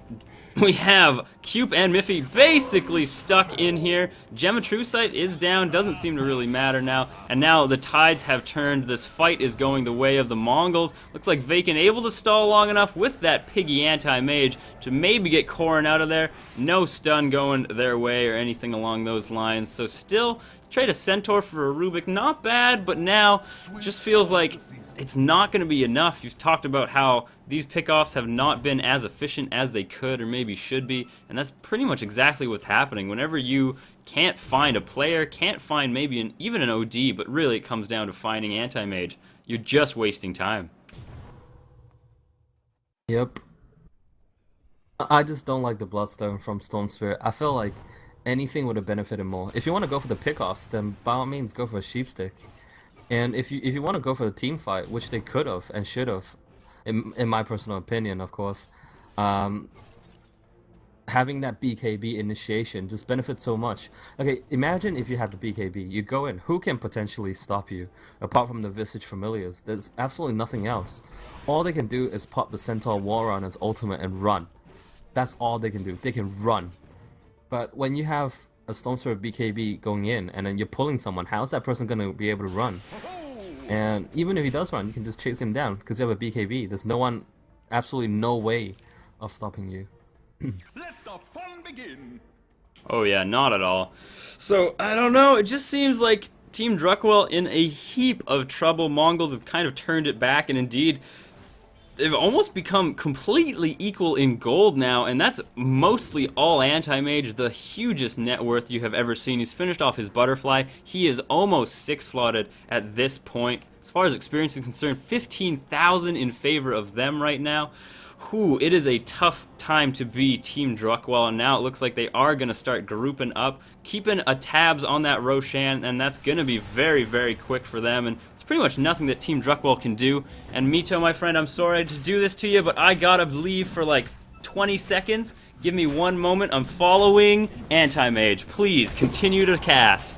we have Cube and Miffy basically stuck in here. Gemma True Sight is down, doesn't seem to really matter now. And now the tides have turned. This fight is going the way of the Mongolz. Looks like Vacant able to stall long enough with that piggy anti-mage to maybe get Corrin out of there. No stun going their way or anything along those lines. So still, trade a Centaur for a Rubik, not bad, but now just feels like it's not going to be enough. You've talked about how these pickoffs have not been as efficient as they could or maybe should be, and that's pretty much exactly what's happening. Whenever you can't find a player, can't find maybe even an OD, but really it comes down to finding anti-mage, you're just wasting time. Yep. I just don't like the Bloodstone from Storm Spirit. I feel like anything would have benefited more. If you want to go for the pickoffs, then by all means go for a Sheepstick. And if you want to go for the team fight, which they could have and should have, in my personal opinion, of course, having that BKB initiation just benefits so much. Okay, imagine if you had the BKB, you go in, who can potentially stop you apart from the Visage Familiars? There's absolutely nothing else. All they can do is pop the Centaur War on his ultimate and run. That's all they can do. They can run. But when you have a Storm Spirit BKB going in and then you're pulling someone, how's that person going to be able to run? And even if he does run, you can just chase him down because you have a BKB. There's no one, absolutely no way of stopping you. Let the fun begin. Oh yeah, not at all. So, I don't know, it just seems like Team Druckwelle in a heap of trouble. Mongolz have kind of turned it back, and indeed, they've almost become completely equal in gold now, and that's mostly all anti-mage, the hugest net worth you have ever seen. He's finished off his butterfly. He is almost 6-slotted at this point. As far as experience is concerned, 15,000 in favor of them right now. whew, it is a tough time to be Team Druckwelle, and now it looks like they are going to start grouping up, keeping a tabs on that Roshan, and that's going to be very, very quick for them, and it's pretty much nothing that Team Druckwelle can do. And Mito, my friend, I'm sorry to do this to you, but I gotta leave for like 20 seconds. Give me one moment. I'm following Anti-Mage. Please continue to cast.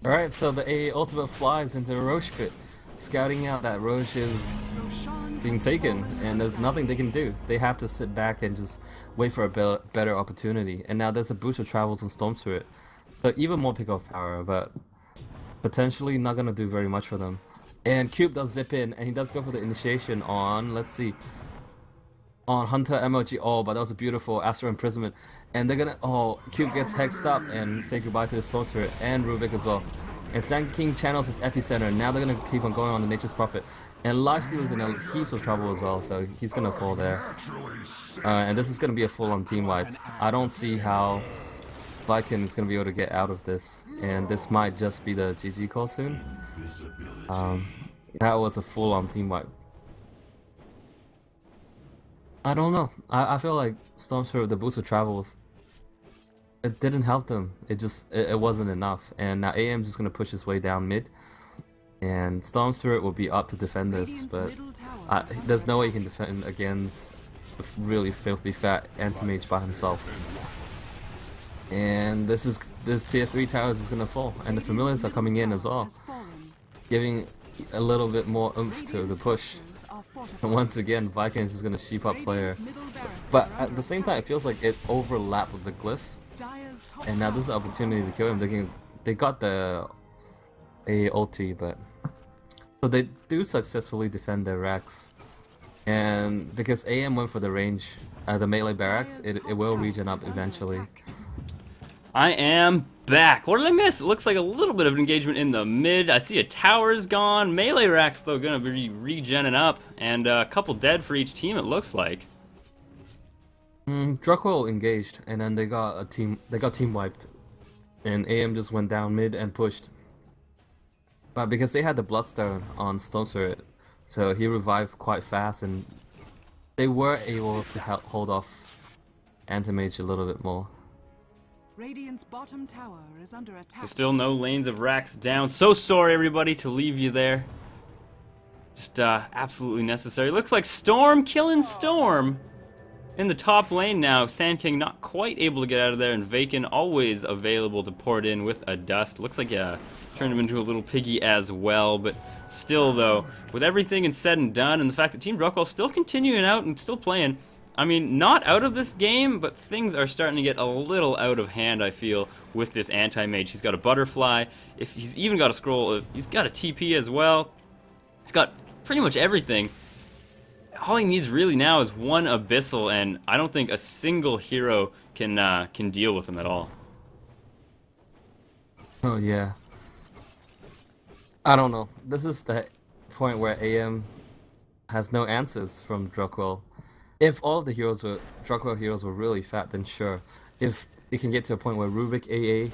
Alright, so the A ultimate flies into the Roche pit, scouting out that Roche is Roshan being has taken, fallen to and there's the nothing they can do. They have to sit back and just wait for a better opportunity. And now there's a boost of travels and Storm Spirit, so even more pick-off power, but potentially not gonna do very much for them. And Cube does zip in, and he does go for the initiation on, let's see, on Hunter MLG. Oh, but that was a beautiful Astral Imprisonment. And they're gonna, oh, Cube gets hexed up and say goodbye to his Sorcerer and Rubik as well. And Sand King channels his Epicenter. Now they're gonna keep on going on the Nature's Prophet. And Lifesteal is in heaps of trouble as well, so he's gonna fall there. And this is gonna be a full-on team wipe. I don't see how Viking is gonna be able to get out of this. And this might just be the GG call soon. That was a full-on team wipe. I don't know. I feel like Storm Spirit, the boost of travels, it didn't help them. It wasn't enough. And now AM's just gonna push his way down mid, and Storm Spirit will be up to defend this, but there's no way he can defend against a really filthy fat anti-mage by himself. And this tier 3 towers is gonna fall, and the familiars are coming in as well, giving a little bit more oomph to the push. And once again, Vikings is going to sheep up player. But at the same time, it feels like it overlapped with the glyph. And now this is the opportunity to kill him. They got the A ulti, but... So they do successfully defend their racks. And because AM went for the range, the melee barracks, it will regen up eventually. I am back. What did I miss? It looks like a little bit of engagement in the mid. I see a tower's gone. Melee racks, though, gonna be regenning up. And a couple dead for each team, it looks like. Druckwelle engaged, and then they got team wiped. And AM just went down mid and pushed. But because they had the Bloodstone on Stone Spirit, so he revived quite fast, and they were able to hold off Anti-Mage a little bit more. Radiant's bottom tower is under attack. There's still no lanes of racks down. So sorry, everybody, to leave you there. Just absolutely necessary. Looks like Storm killing Storm in the top lane now. Sand King not quite able to get out of there, and Vacan always available to pour it in with a dust. Looks like turned him into a little piggy as well, but still, though, with everything said and done, and the fact that Team Druckwelle still continuing out and still playing, I mean, not out of this game, but things are starting to get a little out of hand, I feel, with this anti-mage. He's got a butterfly. If he's even got a scroll, he's got a TP as well. He's got pretty much everything. All he needs really now is one Abyssal, and I don't think a single hero can deal with him at all. Oh yeah. I don't know. This is the point where AM has no answers from Druckwelle. If all of the Druckwelle heroes were really fat, then sure. If it can get to a point where Rubik, AA,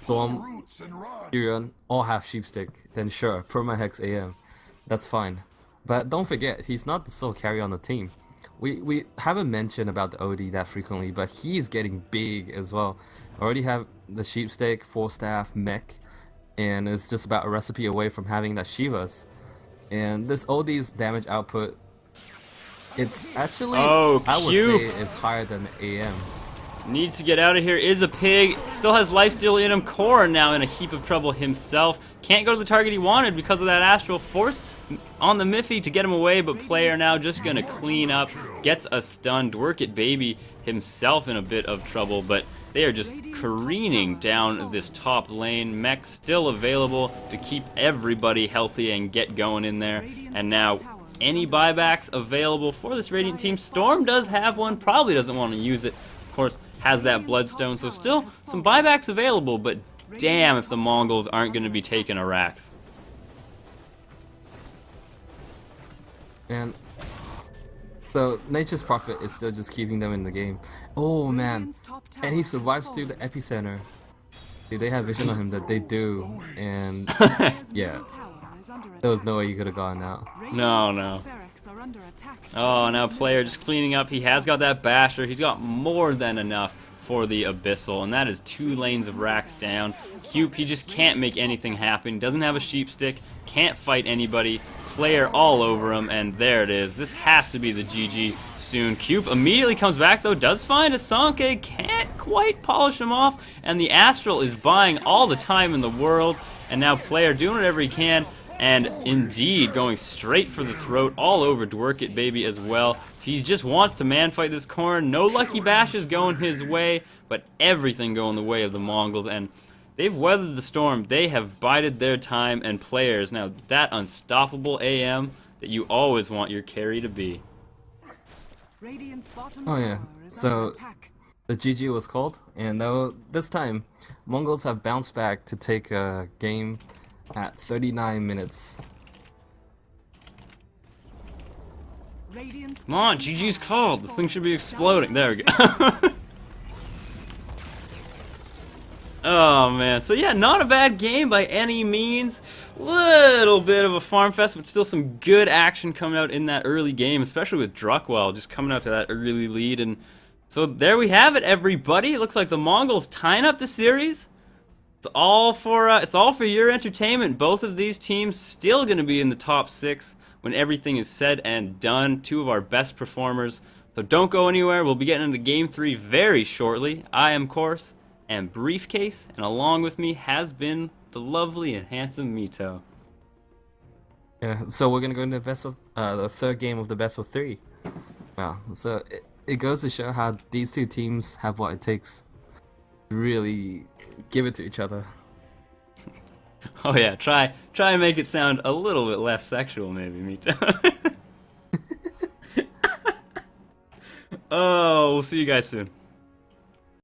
Storm, Tyrion all have Sheepstick, then sure, Permahex AM. That's fine. But don't forget, he's not the sole carry on the team. We haven't mentioned about the OD that frequently, but he's getting big as well. Already have the Sheepstick, 4-staff, mech, and it's just about a recipe away from having that Shivas. And this OD's damage output, it's actually, I would say, is higher than the AM. Needs to get out of here, is a pig, still has lifesteal in him. Korra now in a heap of trouble himself. Can't go to the target he wanted because of that Astral Force on the Miffy to get him away, but player now just gonna clean up, gets a stunned. Work It Baby himself in a bit of trouble, but they are just careening down this top lane. Mech still available to keep everybody healthy and get going in there, and now any buybacks available for this Radiant team. Storm does have one, probably doesn't want to use it. Of course, has that Bloodstone, so still some buybacks available, but damn if the Mongolz aren't going to be taking a racks. And so Nature's Prophet is still just keeping them in the game. Oh man, and he survives through the epicenter. Dude, they have vision on him that they do, and yeah, there was no way you could have gotten out. No. Barracks are under attack. Oh, now player just cleaning up. He has got that basher. He's got more than enough for the Abyssal, and that is 2 lanes of racks down. Cube, he just can't make anything happen. Doesn't have a sheep stick, can't fight anybody. Player all over him, and there it is. This has to be the GG soon. Cube immediately comes back though, does find a Sanke, can't quite polish him off, and the Astral is buying all the time in the world, and now player doing whatever he can, and indeed going straight for the throat all over Dwerkit baby as well. He just wants to man fight this corner. No lucky bashes going his way, but everything going the way of the Mongols, and they've weathered the storm. They have bided their time, and players now that unstoppable AM that you always want your carry to be. Radiant's bottom Oh yeah, tower is so under attack. the GG was called, and though this time Mongols have bounced back to take a game at 39 minutes. Radiant's Come on, bottom GG's tower called. has The thing should be fallen. exploding. There we go. Oh man, so yeah, not a bad game by any means. Little bit of a farm fest, but still some good action coming out in that early game, especially with Druckwelle just coming out to that early lead. And so there we have it, everybody. It looks like the Mongols tying up the series. It's all for your entertainment. Both of these teams still going to be in the top 6 when everything is said and done. 2 of our best performers. So don't go anywhere. We'll be getting into Game 3 very shortly. I am Course and Briefcase, and along with me has been the lovely and handsome Mito. Yeah, so we're gonna go into the third game of the best of 3. Wow, so it goes to show how these 2 teams have what it takes to really give it to each other. Oh yeah, try and make it sound a little bit less sexual, maybe, Mito. Oh, we'll see you guys soon.